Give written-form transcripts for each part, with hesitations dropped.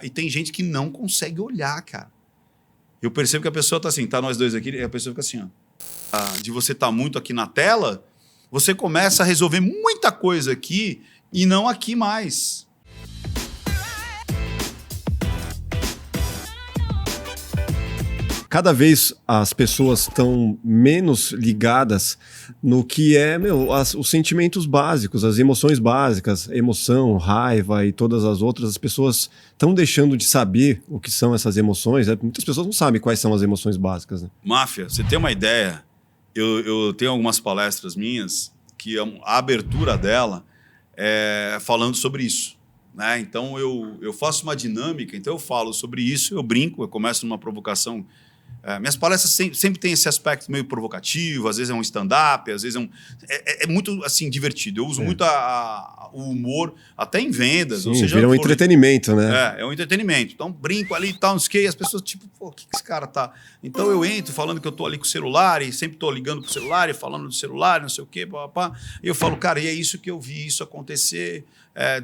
E tem gente que não consegue olhar, cara. Eu percebo que a pessoa tá assim, tá nós dois aqui, e a pessoa fica assim, ó. De você estar muito aqui na tela, você começa a resolver muita coisa aqui e não aqui mais. Cada vez as pessoas estão menos ligadas no que é os sentimentos básicos, as emoções básicas, emoção, raiva e todas as outras. As pessoas estão deixando de saber o que são essas emoções. Muitas pessoas não sabem quais são as emoções básicas. Né? Máfia, você tem uma ideia? Eu tenho algumas palestras minhas que a abertura dela é falando sobre isso. Né? Então eu faço uma dinâmica, então eu falo sobre isso, eu brinco, eu começo numa provocação. Minhas palestras sempre tem esse aspecto meio provocativo, às vezes é um stand-up, às vezes é muito assim, divertido. Eu uso muito o humor, até em vendas. Sim, ou seja, vira um entretenimento, né? É um entretenimento. Então, brinco ali e tal, não sei o quê, e as pessoas, tipo, pô, o que esse cara tá? Então, eu entro falando que eu tô ali com o celular, e sempre tô ligando pro celular, e falando do celular, não sei o quê, papá. E eu falo, cara, e é isso que eu vi isso acontecer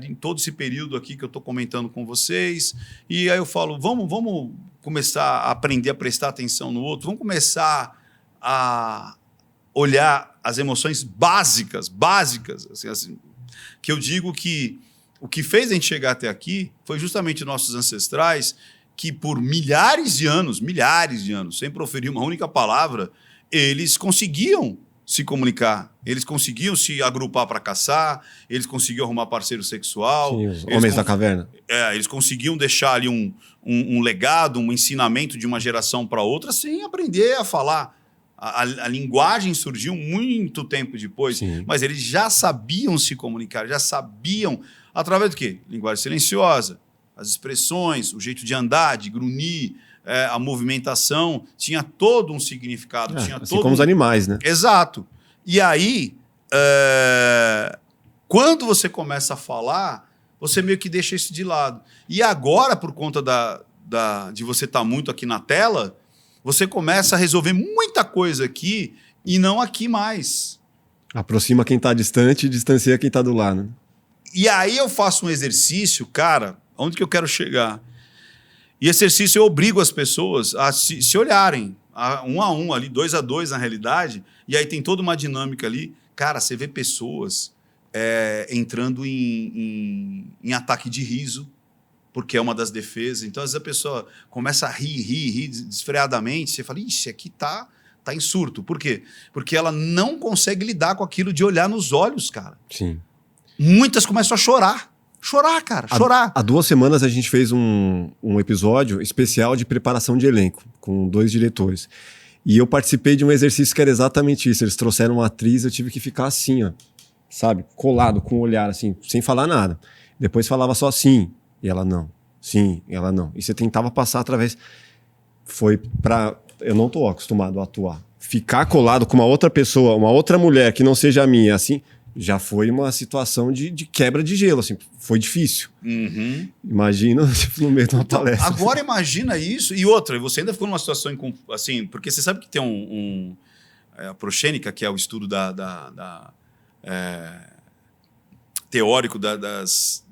em todo esse período aqui que eu tô comentando com vocês. E aí eu falo, vamos começar a aprender a prestar atenção no outro, vamos começar a olhar as emoções básicas, assim, que eu digo que o que fez a gente chegar até aqui foi justamente nossos ancestrais que por milhares de anos, sem proferir uma única palavra, eles conseguiam se comunicar, eles conseguiam se agrupar para caçar, eles conseguiam arrumar parceiro sexual. Sim, os homens da caverna. Eles conseguiam deixar ali um legado, um ensinamento de uma geração para outra sem aprender a falar. A linguagem surgiu muito tempo depois, Sim. mas eles já sabiam se comunicar, já sabiam através do quê? Linguagem silenciosa, as expressões, o jeito de andar, de grunhir, a movimentação, tinha todo um significado. Tinha assim todo como os animais, né? Exato. E aí, quando você começa a falar, você meio que deixa isso de lado. E agora, por conta de você estar muito aqui na tela, você começa a resolver muita coisa aqui e não aqui mais. Aproxima quem está distante e distancia quem está do lado. Né? E aí eu faço um exercício, cara, onde que eu quero chegar? E exercício eu obrigo as pessoas a se olharem, um a um ali, 2 a 2 na realidade, e aí tem toda uma dinâmica ali. Cara, você vê pessoas entrando em ataque de riso, porque é uma das defesas. Então, às vezes a pessoa começa a rir desfreadamente, você fala, ixi, aqui tá em surto. Por quê? Porque ela não consegue lidar com aquilo de olhar nos olhos, cara. Sim. Muitas começam a chorar. Chorar, cara, chorar. Há 2 semanas a gente fez um episódio especial de preparação de elenco, com 2 diretores. E eu participei de um exercício que era exatamente isso. Eles trouxeram uma atriz, eu tive que ficar assim, ó, sabe? Colado, com o olhar, assim, sem falar nada. Depois falava só sim, e ela não. Sim, e ela não. E você tentava passar através... Foi pra... Eu não tô acostumado a atuar. Ficar colado com uma outra pessoa, uma outra mulher que não seja a minha, assim... Já foi uma situação de quebra de gelo, assim, foi difícil. Uhum. Imagina no meio de uma palestra. Agora imagina isso. E outra, você ainda ficou numa situação assim, porque você sabe que tem a proxênica, que é o estudo teórico das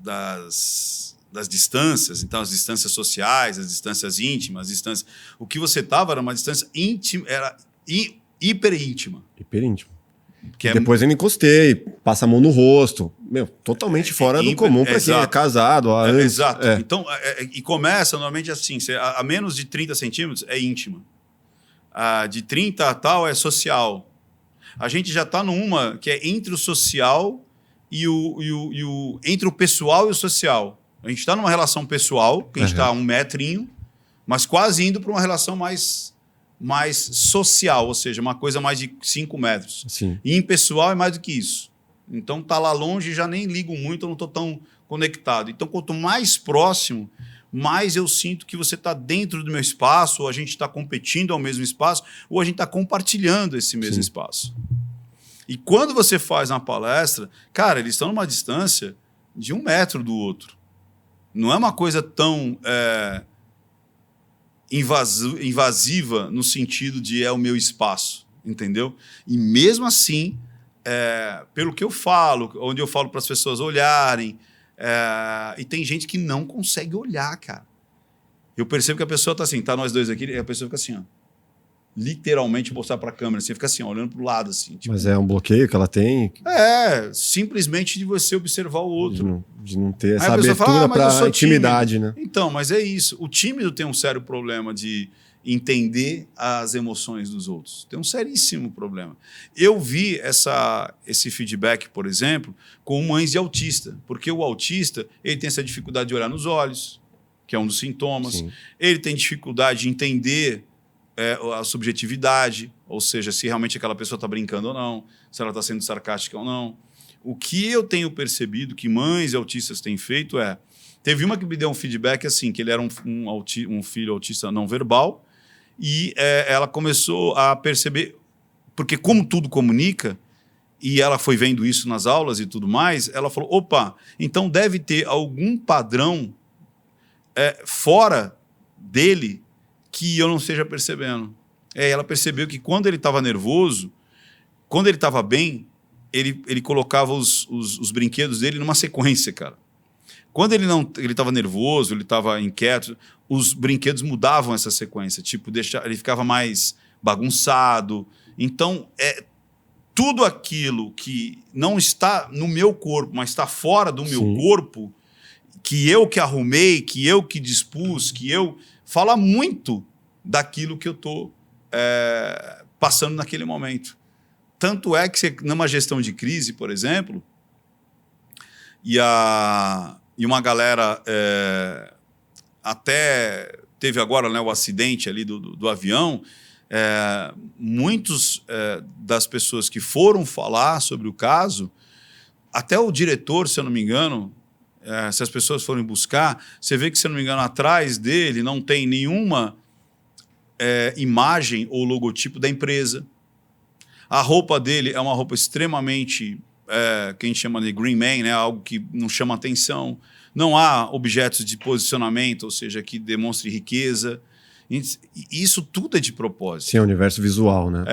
distâncias, então as distâncias sociais, as distâncias íntimas, o que você estava era uma distância íntima, era hiperíntima. Hiperíntima. Depois eu encostei, passa a mão no rosto. Totalmente fora do comum para quem é casado. Exato. Então, e começa normalmente assim, a menos de 30 centímetros é íntima. De 30 a tal é social. A gente já está numa que é entre o social e entre o pessoal e o social. A gente está numa relação pessoal, que a gente está 1 metrinho, mas quase indo para uma relação mais social, ou seja, uma coisa mais de 5 metros. Sim. E impessoal é mais do que isso. Então, tá lá longe, já nem ligo muito, eu não estou tão conectado. Então, quanto mais próximo, mais eu sinto que você está dentro do meu espaço, ou a gente está competindo ao mesmo espaço, ou a gente está compartilhando esse mesmo espaço. E quando você faz uma palestra, cara, eles estão numa distância de 1 metro do outro. Não é uma coisa tão... invasiva no sentido de é o meu espaço, entendeu? E mesmo assim, pelo que eu falo, onde eu falo para as pessoas olharem, E tem gente que não consegue olhar, cara. Eu percebo que a pessoa tá assim, tá nós dois aqui, e a pessoa fica assim, ó. Literalmente mostrar pra câmera, assim, fica assim, ó, olhando pro lado, assim. Tipo, mas é um bloqueio que ela tem? Simplesmente de você observar o outro. De não ter essa Aí a pessoa abertura fala, pra intimidade, tímido. né? Então, mas é isso. O tímido tem um sério problema de entender as emoções dos outros. Tem um seríssimo problema. Eu vi esse feedback, por exemplo, com mães de autista, porque o autista ele tem essa dificuldade de olhar nos olhos, que é um dos sintomas. Sim. Ele tem dificuldade de entender a subjetividade, ou seja, se realmente aquela pessoa está brincando ou não, se ela está sendo sarcástica ou não. O que eu tenho percebido que mães autistas têm feito Teve uma que me deu um feedback assim, que ele era um filho autista não verbal, e ela começou a perceber, porque como tudo comunica, e ela foi vendo isso nas aulas e tudo mais, ela falou, opa, então deve ter algum padrão fora dele que eu não esteja percebendo. Ela percebeu que quando ele estava nervoso, quando ele estava bem, ele colocava os brinquedos dele numa sequência, cara. Quando ele estava nervoso, ele estava inquieto, os brinquedos mudavam essa sequência, tipo, ele ficava mais bagunçado. Então, tudo aquilo que não está no meu corpo, mas está fora do meu corpo, que eu que arrumei, que eu que dispus, fala muito daquilo que eu estou passando naquele momento. Tanto é que numa gestão de crise, por exemplo, e uma galera até teve agora, né, o acidente ali do avião, muitos das pessoas que foram falar sobre o caso, até o diretor, se eu não me engano, se as pessoas forem buscar, você vê que, se eu não me engano, atrás dele não tem nenhuma imagem ou logotipo da empresa. A roupa dele é uma roupa extremamente, que a gente chama de green man, né? Algo que não chama atenção. Não há objetos de posicionamento, ou seja, que demonstre riqueza. Isso tudo é de propósito. Sim, é o universo visual, né?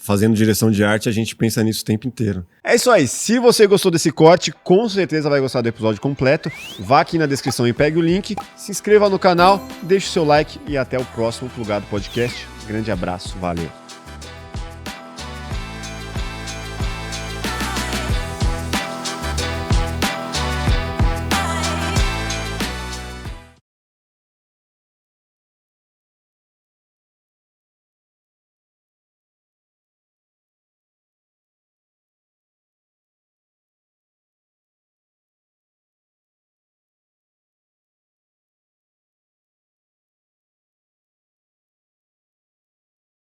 Fazendo direção de arte, a gente pensa nisso o tempo inteiro. É isso aí. Se você gostou desse corte, com certeza vai gostar do episódio completo. Vá aqui na descrição e pegue o link. Se inscreva no canal, deixe o seu like e até o próximo Plugado Podcast. Grande abraço, valeu.